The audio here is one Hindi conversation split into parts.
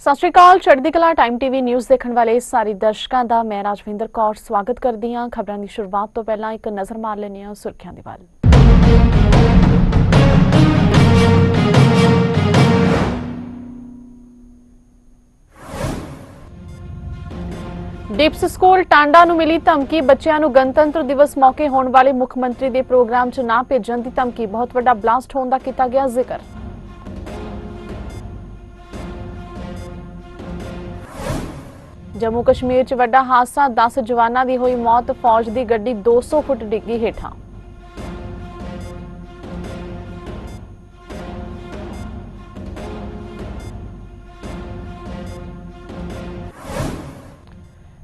ਸਤਿ ਸ਼੍ਰੀ ਅਕਾਲ। ਚੜ੍ਹਦੀ ਕਲਾ ਟਾਈਮ ਟੀਵੀ ਨਿਊਜ਼ ਦੇਖਣ ਵਾਲੇ ਸਾਰੇ ਦਰਸ਼ਕਾਂ ਦਾ ਮੈਂ ਰਾਜਵਿੰਦਰ ਕੌਰ ਸਵਾਗਤ ਕਰਦੀ ਹਾਂ। ਖਬਰਾਂ ਦੀ ਸ਼ੁਰੂਆਤ ਤੋਂ ਪਹਿਲਾਂ ਇੱਕ ਨਜ਼ਰ ਮਾਰ ਲੈਂਦੇ ਹਾਂ ਸੁਰਖੀਆਂ ਦੇ ਵੱਲ। ਡਿਪਸ ਸਕੂਲ ਟਾਂਡਾ ਨੂੰ ਮਿਲੀ ਧਮਕੀ। ਬੱਚਿਆਂ ਨੂੰ ਗਣਤੰਤਰ ਦਿਵਸ ਮੌਕੇ ਹੋਣ ਵਾਲੇ ਮੁੱਖ ਮੰਤਰੀ ਦੇ ਪ੍ਰੋਗਰਾਮ 'ਚ ਨਾ ਭੇਜਣ ਦੀ ਧਮਕੀ। ਬਹੁਤ ਵੱਡਾ ਬਲਾਸਟ ਹੋਣ ਦਾ ਕੀਤਾ ਗਿਆ ਜ਼ਿਕਰ। जम्मू कश्मीर च वड्डा हादसा, 10 जवानां दी होई मौत। फौज दी गड्डी 200 फुट डिग्गी हेठां।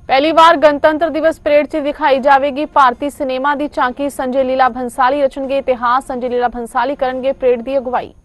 पहली बार गणतंत्र दिवस परेड च दिखाई जाएगी भारतीय सिनेमा दी झांकी। संजय लीला भंसाली रचणगे इतिहास। संजय लीला भंसाली करनगे परेड दी अगवाई।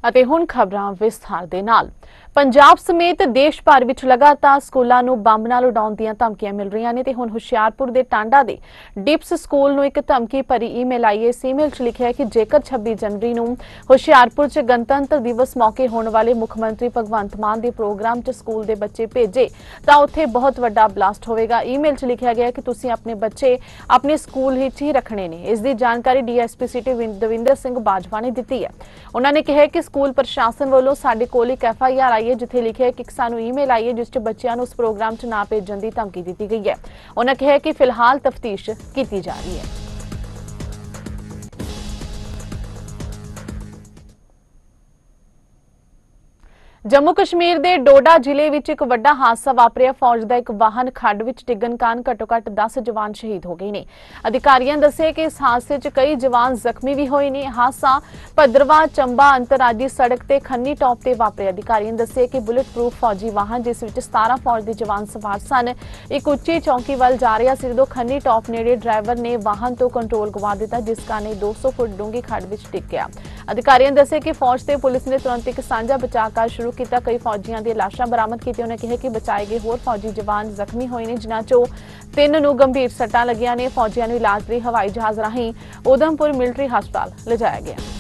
ਅਤੇ ਹੁਣ ਖਬਰਾਂ ਵਿਸਥਾਰ ਦੇ ਨਾਲ। ਪੰਜਾਬ ਸਮੇਤ ਦੇਸ਼ ਭਰ ਵਿੱਚ ਲਗਾਤਾਰ ਸਕੂਲਾਂ ਨੂੰ ਬੰਬ ਨਾਲ ਉਡਾਉਣ ਦੀਆਂ ਧਮਕੀਆਂ ਮਿਲ ਰਹੀਆਂ ਨੇ ਤੇ ਹੁਣ ਹੁਸ਼ਿਆਰਪੁਰ ਦੇ ਟਾਂਡਾ ਦੇ ਡਿਪਸ ਸਕੂਲ ਨੂੰ ਇੱਕ ਧਮਕੀ ਭਰੀ ਈਮੇਲ ਆਈ ਹੈ। ਇਸ ਈਮੇਲ 'ਚ ਲਿਖਿਆ ਹੈ ਕਿ ਜੇਕਰ 26 ਜਨਵਰੀ ਨੂੰ ਹੁਸ਼ਿਆਰਪੁਰ 'ਚ ਗਣਤੰਤਰ ਦਿਵਸ ਮੌਕੇ ਹੋਣ ਵਾਲੇ ਮੁੱਖ ਮੰਤਰੀ ਭਗਵੰਤ ਮਾਨ ਦੇ ਪ੍ਰੋਗਰਾਮ 'ਚ ਸਕੂਲ ਦੇ ਬੱਚੇ ਭੇਜੇ ਤਾਂ ਉੱਥੇ ਬਹੁਤ ਵੱਡਾ ਬਲਾਸਟ ਹੋਵੇਗਾ। ਈਮੇਲ 'ਚ ਲਿਖਿਆ ਗਿਆ ਕਿ ਤੁਸੀਂ ਆਪਣੇ ਬੱਚੇ ਆਪਣੇ ਸਕੂਲ ਵਿੱਚ ਹੀ ਰੱਖਣੇ ਨੇ। ਇਸ ਦੀ ਜਾਣਕਾਰੀ ਡੀਐਸਪੀ ਸਿਟੀ ਦਵਿੰਦਰ ਸਿੰਘ ਬਾਜਵਾ ਨੇ ਦਿੱਤੀ ਹੈ। ਉਹਨਾਂ ਨੇ ਕਿਹਾ ਕਿ ਸਕੂਲ ਪ੍ਰਸ਼ਾਸਨ ਵੱਲੋਂ ਸਾਡੇ ਕੋਲ ਇੱਕ FIR ਆਈ ਹੈ ਜਿੱਥੇ ਲਿਖਿਆ ਕਿ ਸਾਨੂੰ ਈਮੇਲ ਆਈ ਹੈ ਜਿਸ 'ਚ ਬੱਚਿਆਂ ਨੂੰ ਉਸ ਪ੍ਰੋਗਰਾਮ 'ਚ ਨਾ ਭੇਜਣ ਦੀ ਧਮਕੀ ਦਿੱਤੀ ਗਈ ਹੈ। ਉਹਨਾਂ ਕਿਹਾ ਕਿ ਫਿਲਹਾਲ ਤਫਤੀਸ਼ ਕੀਤੀ ਜਾ ਰਹੀ ਹੈ। जम्मू कश्मीर के डोडा जिले में एक वड्डा हादसा वापरिया। फौज का एक वाहन खड्ड विच डिग्गण कारण घट्टो घट्ट 10 जवान शहीद हो गए ने। अधिकारियों ने दस्सिया कि इस हादसे च कई जवान जख्मी भी होए ने। हादसा भद्रवाह चंबा अंतरराजी सड़क ते खन्नी टॉप ते वापरिया। अधिकारियों ने दस्सिया कि बुलेट प्रूफ फौजी वाहन जिस विच 17 फौज के जवान सवार सन एक उच्ची चौकी वाल जा रहा सी जदों खन्नी टॉप नेड़े ड्राइवर ने वाहन तो कंट्रोल गवा दिता जिस कारण 200 फुट डूंगी खड्ड विच डिग गया। अधिकारियों ने दस्सिया कि फौज ते पुलिस ने तुरंत एक साझा बचाव कार्य शुरू किया। कई फौजियों दी लाशां बरामद की। उन्होंने कहा कि बचाए गए होर फौजी जवान जख्मी होए ने जिन्हां चों 3 नूं गंभीर सट्टां लगियां ने। फौजियों नूं इलाज लई हवाई जहाज राहीं उधमपुर मिलिटरी हस्पताल लिजाया गया।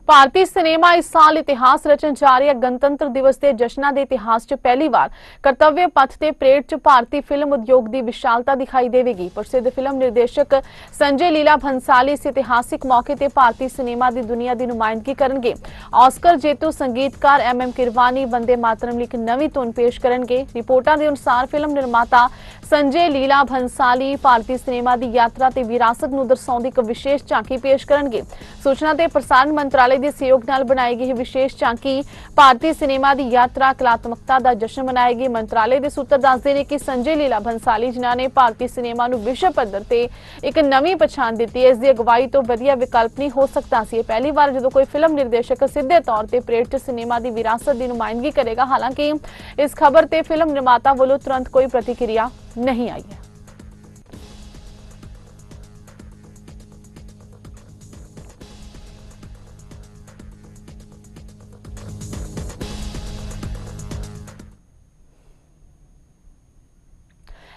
भारतीय सिनेमा इस साल इतिहास रचन जा रही है। गणतंत्र दिवस के जश्नां के इतिहास च पहली बार कर्तव्य पथ के परेड च भारतीय फिल्म उद्योग की विशालता दिखाई देगी। प्रसिद्ध फिल्म निर्देशक संजय लीला भंसाली इस इतिहासिक मौके पर भारतीय सिनेमा की दुनिया की नुमाइंदगी करेंगे। ऑस्कर जेतू संगीतकार MM किरवानी वंदे मातरम एक नवी धुन पेश करेंगे। रिपोर्टां के अनुसार फिल्म निर्माता संजय लीला भंसाली भारतीय सिनेमा की यात्रा ते विरासत नूं दर्शाउंदी एक विशेष झांकी पेश करेंगे। सूचना ते प्रसारण मंत्रालय ਦੇ ਸਹਿਯੋਗ ਨਾਲ ਬਣਾਈ ਗਈ ਵਿਸ਼ੇਸ਼ ਝਾਂਕੀ ਭਾਰਤੀ ਸਿਨੇਮਾ ਦੀ ਯਾਤਰਾ ਕਲਾਤਮਕਤਾ ਦਾ ਜਸ਼ਨ ਮਨਾਏਗੀ। ਮੰਤਰਾਲੇ ਦੇ ਸੂਤਰ ਦੱਸਦੇ ਨੇ ਕਿ ਸੰਜੇ ਲੀਲਾ ਭੰਸਾਲੀ ਜਿਨ੍ਹਾਂ ਨੇ ਭਾਰਤੀ ਸਿਨੇਮਾ ਨੂੰ ਵਿਸ਼ਵ ਪੱਧਰ ਤੇ ਇੱਕ ਨਵੀਂ ਪਛਾਣ ਦਿੱਤੀ ਹੈ। ਇਸ ਦੀ ਅਗਵਾਈ ਤੋਂ ਵਧੀਆ ਵਿਕਲਪ ਨਹੀਂ ਹੋ ਸਕਦਾ ਸੀ। ਪਹਿਲੀ ਵਾਰ ਜਦੋਂ ਕੋਈ ਫਿਲਮ ਨਿਰਦੇਸ਼ਕ ਸਿੱਧੇ ਤੌਰ ਤੇ ਪਰੇਡ 'ਚ ਸਿਨੇਮਾ ਦੀ ਵਿਰਾਸਤ ਦੀ ਨੁਮਾਇੰਦਗੀ ਕਰੇਗਾ। ਹਾਲਾਂਕਿ ਇਸ ਖਬਰ ਤੇ ਫਿਲਮ ਨਿਰਮਾਤਾ ਵੱਲੋਂ ਤੁਰੰਤ ਕੋਈ ਪ੍ਰਤੀਕਿਰਿਆ ਨਹੀਂ ਆਈ ਹੈ।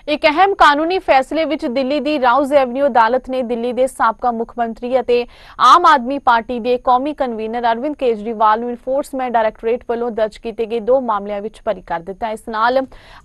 एक अहम कानूनी फैसले विच दिल्ली दी राउज एवेन्यू अदालत ने दिल्ली के साबका मुख्यमंत्री अते आम आदमी पार्टी के कौमी कन्वीनर अरविंद केजरीवाल नूं इनफोर्समेंट डायरैक्टोरेट वालों दर्ज किए गए 2 मामलों विच बरी कर दिता। इस नाल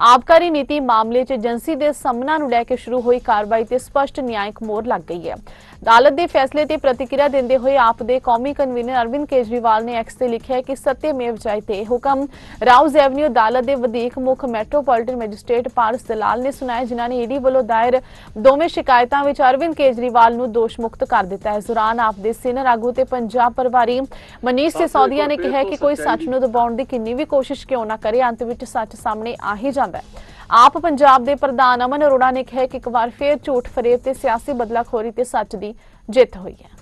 आबकारी नीति मामले च एजेंसी के समना नूं लैके शुरू हुई कार्रवाई ते स्पष्ट न्यायिक मोहर लग गई है। अदालत के फैसले ते प्रतिक्रिया देंदे हुए आप दे कौमी कन्वीनर अरविंद केजरीवाल ने एक्स ते लिखिया कि सत्यमेव जयते हुक्म राउज एवेन्यू अदालत के वधीक मुख मैट्रोपोलिटन मैजिस्ट्रेट पारस दलाल ने सुनाया जिन्हां ने ईडी वालों दायर दोवें शिकायतां विच अरविंद केजरीवाल नूं दोष मुक्त कर दिता है। इस दौरान आप दे सीनियर आगू ते पंजाब प्रभारी मनीष सिसोदिया ने कहा कि कोई सच नूं दबाउण दी किन्नी भी कोशिश क्यों ना करे अंत विच सच सामने आ ही जांदा है। आप पंजाब के प्रधान अमन अरोड़ा ने कहा कि एक बार फिर झूठ फरेब ते सियासी बदलाखोरी ते सच की जित हुई है।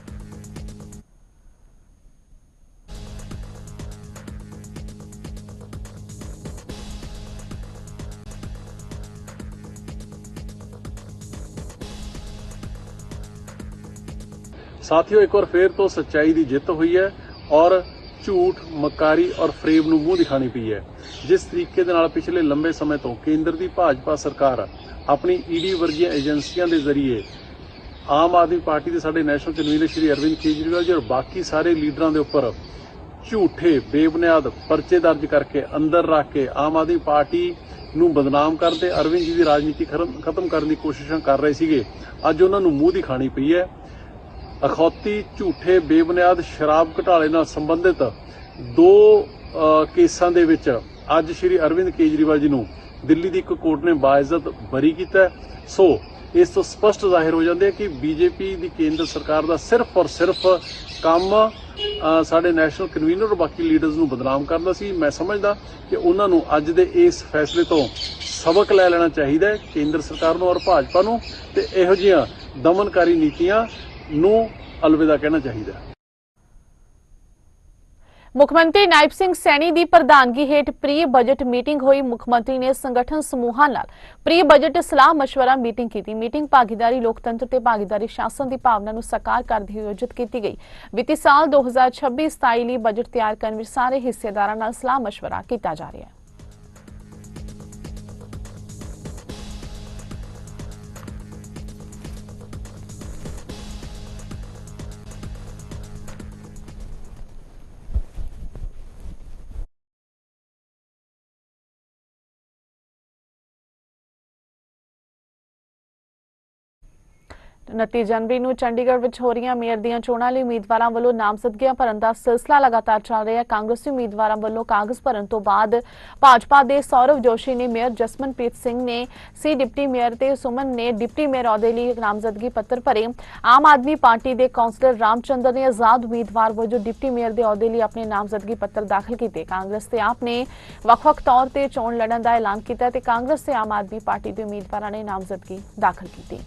साथियों एक बार फिर तो सच्चाई की जित हुई है और ਝੂਠ, ਮਕਾਰੀ ਔਰ ਫਰੇਬ ਨੂੰ ਮੂੰਹ ਦਿਖਾਣੀ ਪਈ ਹੈ। ਜਿਸ ਤਰੀਕੇ ਦੇ ਨਾਲ ਪਿਛਲੇ ਲੰਬੇ ਸਮੇਂ ਤੋਂ ਕੇਂਦਰ ਦੀ ਭਾਜਪਾ ਸਰਕਾਰ ਆਪਣੀ ਈਡੀ ਵਰਗੀਆਂ ਏਜੰਸੀਆਂ ਦੇ ਜ਼ਰੀਏ ਆਮ ਆਦਮੀ ਪਾਰਟੀ ਦੇ ਸਾਡੇ ਨੈਸ਼ਨਲ ਕਨਵੀਨਰ ਸ਼੍ਰੀ ਅਰਵਿੰਦ ਕੇਜਰੀਵਾਲ ਜੀ ਔਰ ਬਾਕੀ ਸਾਰੇ ਲੀਡਰਾਂ ਦੇ ਉੱਪਰ ਝੂਠੇ ਬੇਬੁਨਿਆਦ ਪਰਚੇ ਦਰਜ ਕਰਕੇ ਅੰਦਰ ਰੱਖ ਕੇ ਆਮ ਆਦਮੀ ਪਾਰਟੀ ਨੂੰ ਬਦਨਾਮ ਕਰਦੇ, ਅਰਵਿੰਦ ਜੀ ਦੀ ਰਾਜਨੀਤੀ ਖਤਮ ਕਰਨ ਦੀ ਕੋਸ਼ਿਸ਼ਾਂ ਕਰ ਰਹੇ ਸੀਗੇ। ਅੱਜ ਉਹਨਾਂ ਨੂੰ ਮੂੰਹ ਦਿਖਾਣੀ ਪਈ ਹੈ। ਅਖੌਤੀ, ਝੂਠੇ, ਬੇਬੁਨਿਆਦ ਸ਼ਰਾਬ ਘੁਟਾਲੇ ਨਾਲ ਸੰਬੰਧਿਤ 2 ਕੇਸਾਂ ਦੇ ਵਿੱਚ ਅੱਜ ਸ਼੍ਰੀ ਅਰਵਿੰਦ ਕੇਜਰੀਵਾਲ ਜੀ ਨੂੰ ਦਿੱਲੀ ਦੀ ਇੱਕ ਕੋਰਟ ਨੇ ਬਾਇਜ਼ਤ ਬਰੀ ਕੀਤਾ। ਸੋ ਇਸ ਤੋਂ ਸਪਸ਼ਟ ਜ਼ਾਹਿਰ ਹੋ ਜਾਂਦੇ ਕਿ ਬੀਜੇਪੀ ਦੀ ਕੇਂਦਰ ਸਰਕਾਰ ਦਾ ਸਿਰਫ ਔਰ ਸਿਰਫ ਕੰਮ ਸਾਡੇ ਨੈਸ਼ਨਲ ਕਨਵੀਨਰ ਔਰ ਬਾਕੀ ਲੀਡਰਸ ਨੂੰ ਬਦਨਾਮ ਕਰਦਾ ਸੀ। ਮੈਂ ਸਮਝਦਾ ਕਿ ਉਹਨਾਂ ਨੂੰ ਅੱਜ ਦੇ ਇਸ ਫੈਸਲੇ ਤੋਂ ਸਬਕ ਲੈ ਲੈਣਾ ਚਾਹੀਦਾ ਹੈ, ਕੇਂਦਰ ਸਰਕਾਰ ਨੂੰ ਔਰ ਭਾਜਪਾ ਨੂੰ, ਤੇ ਇਹੋ ਜਿਹੀਆਂ ਦਮਨਕਾਰੀ ਨੀਤੀਆਂ ਨੂੰ ਅਲਵਿਦਾ ਕਹਿਣਾ ਚਾਹੀਦਾ ਹੈ। ਮੁੱਖ ਮੰਤਰੀ ਨਾਇਬ ਸਿੰਘ ਸੈਣੀ ਦੀ ਪ੍ਰਧਾਨਗੀ ਹੇਠ ਪ੍ਰੀ ਬਜਟ ਮੀਟਿੰਗ ਹੋਈ। ਮੁੱਖ ਮੰਤਰੀ ਨੇ ਸੰਗਠਨ ਸਮੂਹਾਂ ਨਾਲ ਪ੍ਰੀ ਬਜਟ ਸਲਾਹ ਮਸ਼ਵਰਾ ਮੀਟਿੰਗ ਕੀਤੀ। ਮੀਟਿੰਗ ਭਾਗੀਦਾਰੀ, ਲੋਕਤੰਤਰ ਤੇ ਭਾਗੀਦਾਰੀ ਸ਼ਾਸਨ ਦੀ ਭਾਵਨਾ ਨੂੰ ਸਾਕਾਰ ਕਰਦੇ ਹੋਏ ਆਯੋਜਿਤ ਕੀਤੀ ਗਈ। ਵਿੱਤੀ ਸਾਲ 2026-27 ਲਈ ਬਜਟ ਤਿਆਰ ਕਰਨ ਵਿੱਚ ਸਾਰੇ ਹਿੱਸੇਦਾਰਾਂ ਨਾਲ ਸਲਾਹ ਮਸ਼ਵਰਾ ਕੀਤਾ ਜਾ ਰਿਹਾ ਹੈ। उनतीस जनवरी ਨੂੰ ਚੰਡੀਗੜ੍ਹ ਵਿੱਚ ਹੋ ਰਹੀਆਂ ਮੇਅਰ ਦੀਆਂ ਚੋਣਾਂ ਲਈ ਉਮੀਦਵਾਰਾਂ ਵੱਲੋਂ ਨਾਮਜ਼ਦਗੀਆਂ ਭਰਨ ਦਾ ਸਿਲਸਿਲਾ ਲਗਾਤਾਰ ਚੱਲ ਰਿਹਾ ਹੈ। ਕਾਂਗਰਸੀ ਉਮੀਦਵਾਰਾਂ ਵੱਲੋਂ ਕਾਗਜ਼ ਭਰਨ ਤੋਂ ਬਾਅਦ ਭਾਜਪਾ ਦੇ ਸੌਰਵ ਜੋਸ਼ੀ ਨੇ ਮੇਅਰ, ਜਸਮਨਪ੍ਰੀਤ ਸਿੰਘ ਨੇ ਸੀ ਡਿਪਟੀ ਮੇਅਰ ਤੇ ਸੁਮਨ ਨੇ ਡਿਪਟੀ ਮੇਅਰ ਅਹੁਦੇ ਲਈ ਨਾਮਜ਼ਦਗੀ ਪੱਤਰ ਭਰੇ। ਆਮ ਆਦਮੀ ਪਾਰਟੀ ਦੇ ਕੌਂਸਲਰ ਰਾਮਚੰਦਰ ਨੇ ਆਜ਼ਾਦ ਉਮੀਦਵਾਰ ਵਜੋਂ ਡਿਪਟੀ ਮੇਅਰ ਦੇ ਅਹੁਦੇ ਲਈ ਆਪਣੇ ਨਾਮਜ਼ਦਗੀ ਪੱਤਰ ਦਾਖਲ ਕੀਤੇ। ਕਾਂਗਰਸ ਤੇ ਆਪ ਨੇ ਵੱਖ-ਵੱਖ ਤੌਰ ਤੇ ਚੋਣ ਲੜਨ ਦਾ ਐਲਾਨ ਕੀਤਾ ਤੇ ਕਾਂਗਰਸ ਤੇ ਆਮ ਆਦਮੀ ਪਾਰਟੀ ਦੇ ਉਮੀਦਵਾਰਾਂ ਨੇ ਨਾਮਜ਼ਦਗੀ ਦਾਖਲ ਕੀਤੀ।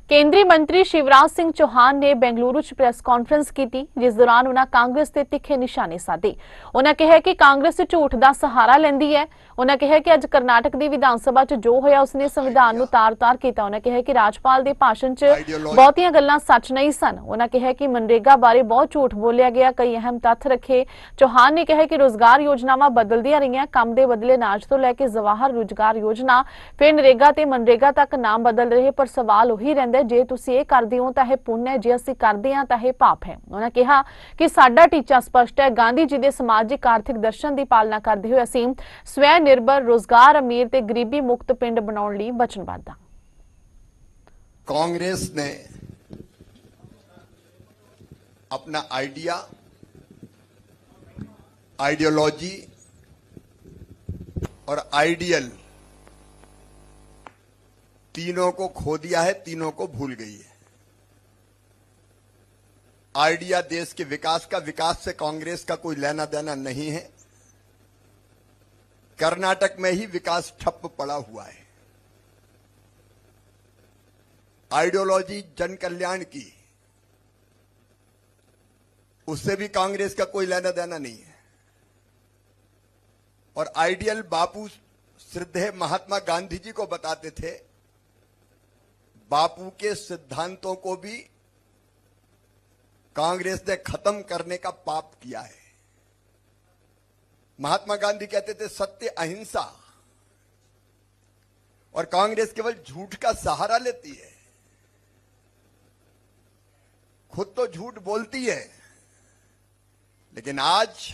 केंद्रीय मंत्री शिवराज सिंह चौहान ने बेंगलुरु च प्रेस कॉन्फ्रेंस की, जिस दौरान उन्होंने कांग्रेस के तिखे निशाने साधे। उन्होंने कहा कि कांग्रेस झूठ का सहारा लेंदी है। उन्होंने कहा कि अज कर्नाटक की विधानसभा च जो होया उसने संविधान नूं तार-तार कीता। उन्होंने कहा कि राज्यपाल के भाषण च बहुतियां गल्लां सच नहीं सन। उन्होंने कहा कि मनरेगा बारे बहुत झूठ बोलिया गया, कई अहम तथ्य रखे। चौहान ने कहा कि रोजगार योजनावां बदलदियां रहियां, काम दे बदले अनाज तो लैके जवाहर रोजगार योजना, फिर नरेगा ते मनरेगा तक नाम बदल रहे, पर सवाल उही रहिंदा जे तुसीं इह करदे हो तां इह पुण्य है, जे असीं करदे हां तां इह पाप है। उन्होंने कहा कि साडा टीचा स्पष्ट है, गांधी जी दे समाजिक आर्थिक दर्शन की पालना करदे होए असीं स्वै निर्भर, रोजगार, अमीर ते गरीबी मुक्त पिंड बनाउण लई वचनबद्ध हां। कांग्रेस ने अपना आइडिया, आइडियोलॉजी और आइडियल तीनों को खो दिया है, तीनों को भूल गई है। आइडिया देश के विकास का, विकास से कांग्रेस का कोई लेना देना नहीं है। कर्नाटक में ही विकास ठप पड़ा हुआ है। आइडियोलॉजी जन कल्याण की, उससे भी कांग्रेस का कोई लेना देना नहीं है। और आइडियल बापू श्रद्धेय महात्मा गांधी जी को बताते थे, बापू के सिद्धांतों को भी कांग्रेस ने खत्म करने का पाप किया है। महात्मा गांधी कहते थे सत्य, अहिंसा, और कांग्रेस केवल झूठ का सहारा लेती है। खुद तो झूठ बोलती है, लेकिन आज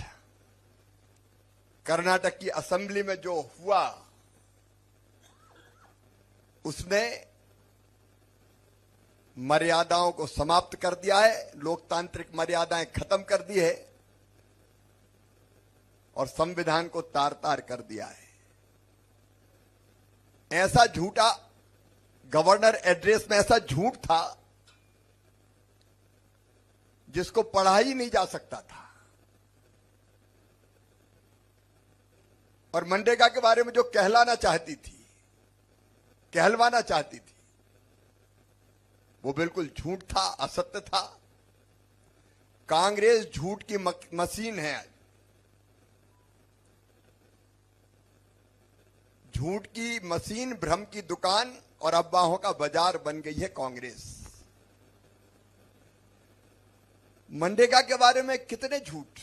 कर्नाटक की असेंबली में जो हुआ उसने मर्यादाओं को समाप्त कर दिया है, लोकतांत्रिक मर्यादाएं खत्म कर दी है और संविधान को तार-तार कर दिया है। ऐसा झूठा गवर्नर एड्रेस में ऐसा झूठ था जिसको पढ़ा ही नहीं जा सकता था। और मनरेगा के बारे में जो कहलाना चाहती थी, कहलवाना चाहती थी, वो बिल्कुल झूठ था, असत्य था। कांग्रेस झूठ की मशीन है। झूठ की मशीन, भ्रम की दुकान और अफवाहों का बाजार बन गई है कांग्रेस। मनरेगा के बारे में कितने झूठ।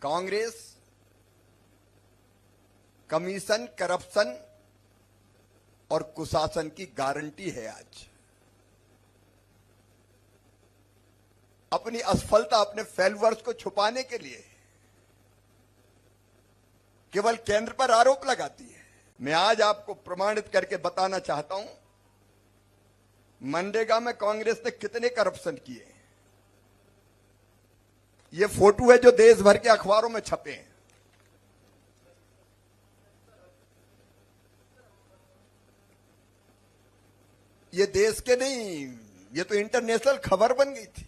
कांग्रेस कमीशन, करप्शन और कुशासन की गारंटी है। आज अपनी असफलता, अपने फेलवर्स को छुपाने के लिए केवल केंद्र पर आरोप लगाती है। मैं आज आपको प्रमाणित करके बताना चाहता हूं, मनरेगा में कांग्रेस ने कितने करप्शन किए। ये फोटो है जो देश भर के अखबारों में छपे हैं। ये देश के नहीं, ये तो इंटरनेशनल खबर बन गई थी।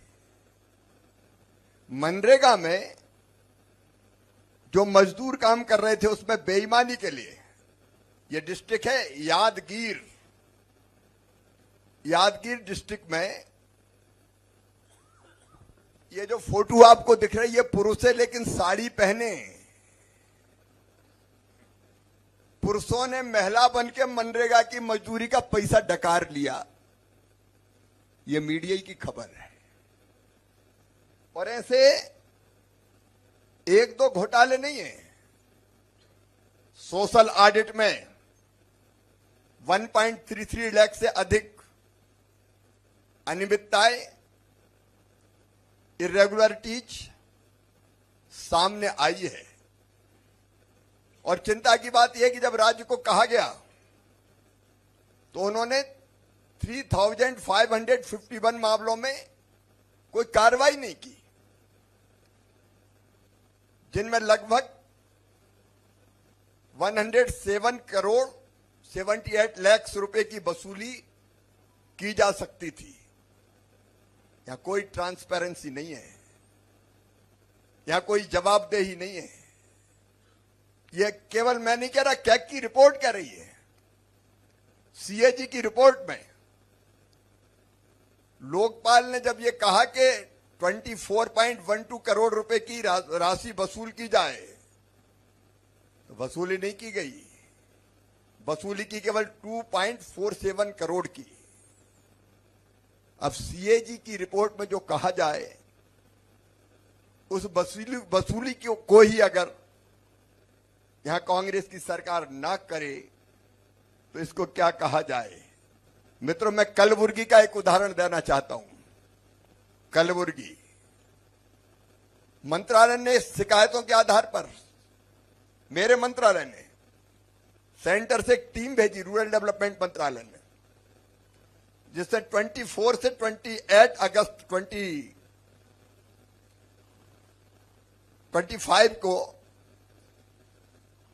मनरेगा में जो मजदूर काम कर रहे थे उसमें बेईमानी के लिए, ये डिस्ट्रिक्ट है यादगीर, यादगीर डिस्ट्रिक्ट में ये जो फोटो आपको दिख रही है, पुरुष है लेकिन साड़ी पहने। पुरुषों ने महिला बन के मनरेगा की मजदूरी का पैसा डकार लिया। ये मीडिया की खबर है। और ऐसे एक दो घोटाले नहीं है। सोशल ऑडिट में 1.33 लाख से अधिक अनियमितताएं, इरेगुलरिटीज सामने आई है। और चिंता की बात यह कि जब राज्य को कहा गया तो उन्होंने 3,551 मामलों में कोई कार्रवाई नहीं की, जिनमें लगभग 107 करोड़ 78 लाख रुपए की वसूली की जा सकती थी। यहां कोई ट्रांसपेरेंसी नहीं है, यहां कोई जवाबदेही नहीं है। यह केवल मैं नहीं कह रहा, कैग की रिपोर्ट कह रही है। सीएजी की रिपोर्ट में लोकपाल ने जब यह कहा कि 24.12 करोड़ रुपए की राशि वसूल की जाए, तो वसूली नहीं की गई। वसूली की केवल 2.47 करोड़ की। अब सीएजी की रिपोर्ट में जो कहा जाए, उस वसूली को ही अगर यहां कांग्रेस की सरकार ना करे तो इसको क्या कहा जाए। मित्रों, मैं कलबुर्गी का एक उदाहरण देना चाहता हूं। कलबुर्गी मंत्रालय ने शिकायतों के आधार पर, मेरे मंत्रालय ने सेंटर से एक टीम भेजी, रूरल डेवलपमेंट मंत्रालय ने, जिससे 24 से 28 अगस्त 2025 को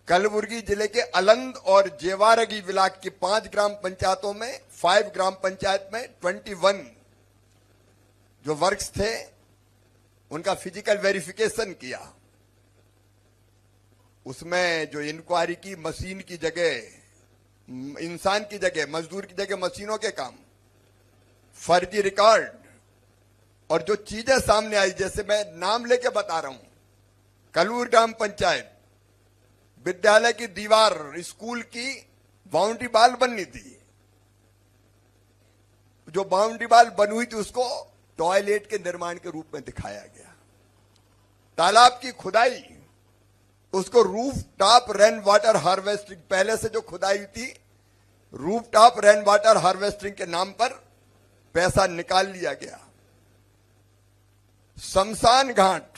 कलबुर्गी जिले के अलंद और जेवारगी ब्लॉक की 5 ग्राम पंचायतों में, 5 ग्राम पंचायत में 21 जो वर्क्स थे उनका फिजिकल वेरिफिकेशन किया। उसमें जो इंक्वायरी की, मशीन की जगह इंसान की जगह, मजदूर की जगह मशीनों के काम, फर्जी रिकॉर्ड और जो चीजें सामने आई, जैसे मैं नाम लेके बता रहा हूं, कलूर ग्राम पंचायत विद्यालय की दीवार, स्कूल की बाउंड्री वाल बननी थी। जो बाउंड्री वाल बनी हुई थी उसको टॉयलेट के निर्माण के रूप में दिखाया गया। तालाब की खुदाई, उसको roof top rain water harvesting, पहले से जो खुदाई थी roof top rain water harvesting के नाम पर पैसा निकाल लिया गया। शमशान घाट,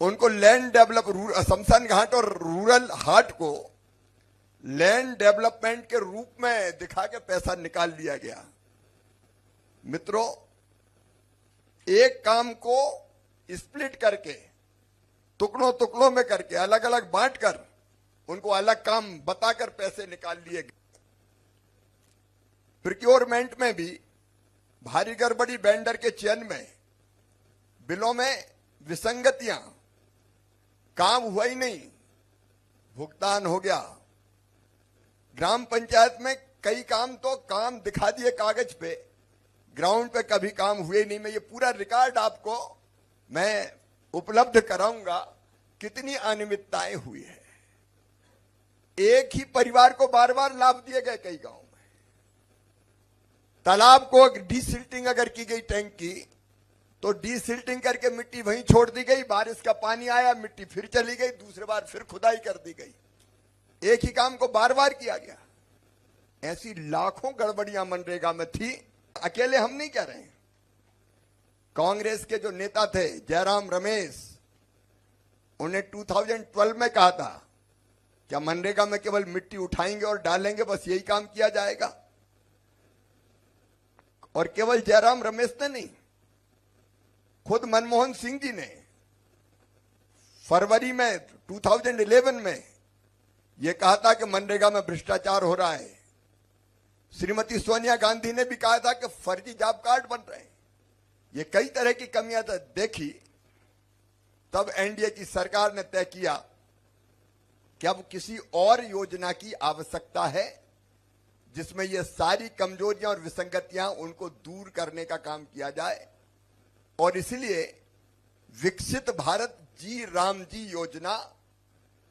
उनको लैंड डेवलप, शमशान घाट और रूरल हाट को लैंड डेवलपमेंट के रूप में दिखा के पैसा निकाल लिया गया। मित्रों, एक काम को स्प्लिट करके, टुकड़ों टुकड़ों में करके, अलग अलग बांट कर, उनको अलग काम बताकर पैसे निकाल लिए गए। प्रिक्योरमेंट में भी भारी गड़बड़ी, वेंडर के चयन में, बिलों में विसंगतियां, काम हुआ ही नहीं, भुगतान हो गया। ग्राम पंचायत में कई काम तो काम दिखा दिए कागज पे, ग्राउंड पे कभी काम हुए नहीं। मैं ये पूरा रिकॉर्ड आपको मैं उपलब्ध कराऊंगा, कितनी अनियमितताएं हुई है। एक ही परिवार को बार बार लाभ दिए गए कई गांव में। तालाब को डीसिल्टिंग अगर की गई टैंक की, तो डीसिल्टिंग करके मिट्टी वहीं छोड़ दी गई, बारिश का पानी आया, मिट्टी फिर चली गई, दूसरी बार फिर खुदाई कर दी गई। एक ही काम को बार बार किया गया। ऐसी लाखों गड़बड़ियां मनरेगा में थी। अकेले हम नहीं कह रहे हैं, कांग्रेस के जो नेता थे जयराम रमेश, उन्हें 2012 में कहा था क्या मनरेगा में केवल मिट्टी उठाएंगे और डालेंगे, बस यही काम किया जाएगा? और केवल जयराम रमेश ने नहीं, खुद मनमोहन सिंह जी ने फरवरी में 2011 में यह कहा था कि मनरेगा में भ्रष्टाचार हो रहा है। श्रीमती सोनिया गांधी ने भी कहा था कि फर्जी जॉब कार्ड बन रहे हैं। ये कई तरह की कमियां देखी, तब एनडीए की सरकार ने तय किया कि अब किसी और योजना की आवश्यकता है जिसमें ये सारी कमजोरियां और विसंगतियां उनको दूर करने का काम किया जाए। और इसलिए विकसित भारत जी राम जी योजना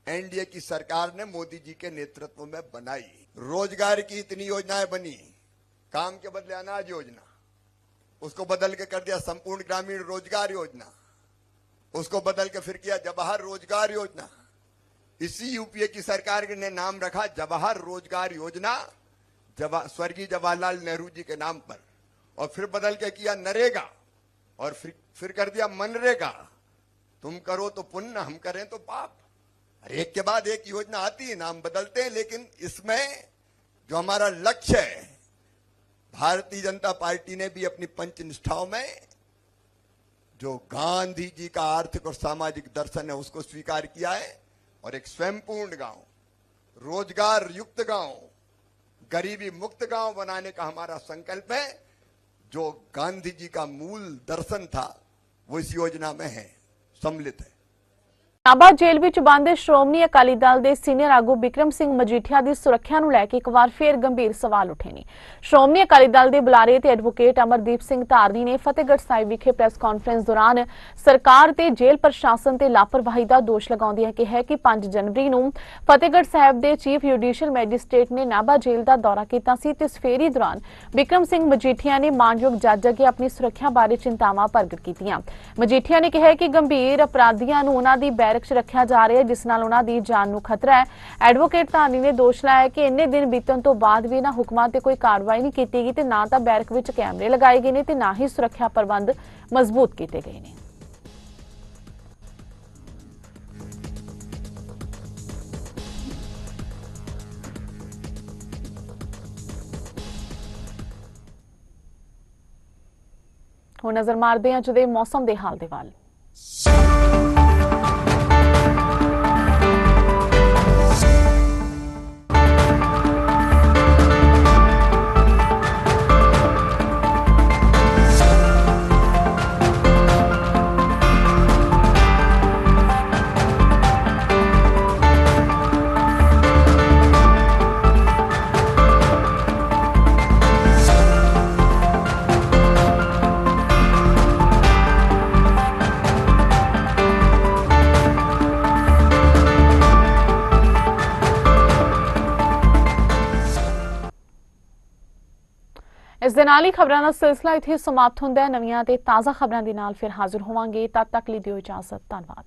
एनडीए की सरकार ने मोदी जी के नेतृत्व में बनाई। रोजगार की इतनी योजनाएं बनी, काम के बदले अनाज योजना, उसको बदल के कर दिया संपूर्ण ग्रामीण रोजगार योजना, उसको बदल के फिर किया जवाहर रोजगार योजना। इसी यूपीए की सरकार ने नाम रखा जवाहर रोजगार योजना, स्वर्गीय जवाहरलाल नेहरू जी के नाम पर, और फिर बदल के किया नरेगा, और फिर कर दिया मनरेगा। तुम करो तो पुण्य, हम करें तो पाप। एक के बाद एक योजना आती है, नाम बदलते हैं, लेकिन इसमें जो हमारा लक्ष्य है, भारतीय जनता पार्टी ने भी अपनी पंचनिष्ठाओं में जो गांधी जी का आर्थिक और सामाजिक दर्शन है उसको स्वीकार किया है। और एक स्वयंपूर्ण गांव, रोजगार युक्त गांव, गरीबी मुक्त गांव बनाने का हमारा संकल्प है। जो गांधी जी का मूल दर्शन था वो इस योजना में है, सम्मिलित है। नाभा जेल ਵਿੱਚ ਬੰਦ ਸ਼੍ਰੋਮਣੀ ਅਕਾਲੀ ਦਲ ਦੇ ਸੀਨੀਅਰ ਆਗੂ ਬਿਕਰਮ ਸਿੰਘ ਮਜੀਠੀਆ ਦੀ ਸੁਰੱਖਿਆ ਨੂੰ ਲੈ ਕੇ ਇੱਕ ਵਾਰ ਫੇਰ ਗੰਭੀਰ ਸਵਾਲ ਉੱਠੇ ਨੇ। ਸ਼੍ਰੋਮਣੀ ਅਕਾਲੀ ਦਲ ਦੇ ਬੁਲਾਰੇ ਤੇ ਐਡਵੋਕੇਟ ਅਮਰਦੀਪ ਸਿੰਘ ਧਾਰਨੀ ਨੇ ਫਤਿਹਗੜ੍ਹ ਸਾਹਿਬ ਵਿਖੇ ਪ੍ਰੈਸ ਕਾਨਫਰੰਸ ਦੌਰਾਨ ਸਰਕਾਰ ਤੇ ਜੇਲ੍ਹ ਪ੍ਰਸ਼ਾਸਨ ਤੇ ਲਾਪਰਵਾਹੀ ਦਾ ਦੋਸ਼ ਲਗਾਉਂਦਿਆਂ ਕਿਹਾ ਕਿ 5 ਜਨਵਰੀ ਨੂੰ ਫਤਿਹਗੜ੍ਹ ਸਾਹਿਬ ਦੇ ਚੀਫ ਜੁਡੀਸ਼ੀਅਲ ਮੈਜਿਸਟ੍ਰੇਟ ਨੇ ਨਾਭਾ ਜੇਲ੍ਹ ਦਾ ਦੌਰਾ ਕੀਤਾ ਸੀ ਤੇ ਇਸ ਫੇਰੀ ਦੌਰਾਨ ਬਿਕਰਮ ਸਿੰਘ ਮਜੀਠੀਆ ਨੇ ਮਾਨਯੋਗ ਜੱਜ ਅੱਗੇ ਆਪਣੀ ਸੁਰੱਖਿਆ ਬਾਰੇ ਚਿੰਤਾਵਾਂ ਪ੍ਰਗਟ ਕੀਤੀਆਂ। ਮਜੀਠੀਆ ਨੇ ਕਿਹਾ ਕਿ ਗੰਭੀਰ ਅਪਰਾਧੀਆਂ ਨੂੰ ਉਹਨਾਂ ਦੀ बैरक च रखा जा रहा है जिस नाल उन्हां दी जान नूं खतरा है। एडवोकेट धानी ने दोष लाया कि इन्ने दिन बीतण तो बाद भी इन्हां हुकमां ते कोई कार्रवाई नहीं कीती गई ते ना तां बैरक विच कैमरे लगाए गए ने ते ना ही सुरक्षा प्रबंध मजबूत कीते गए ने। हुण नज़र मारदे हां अज दे मौसम दे हाल दे वल। इस दे नाल ही खबरां दा सिलसिला इत्थे समाप्त हुंदा है। नवीं ते ताज़ा खबरां दे नाल फिर हाजिर होवांगे। तद तक लई दिओ इजाजत। धन्नवाद।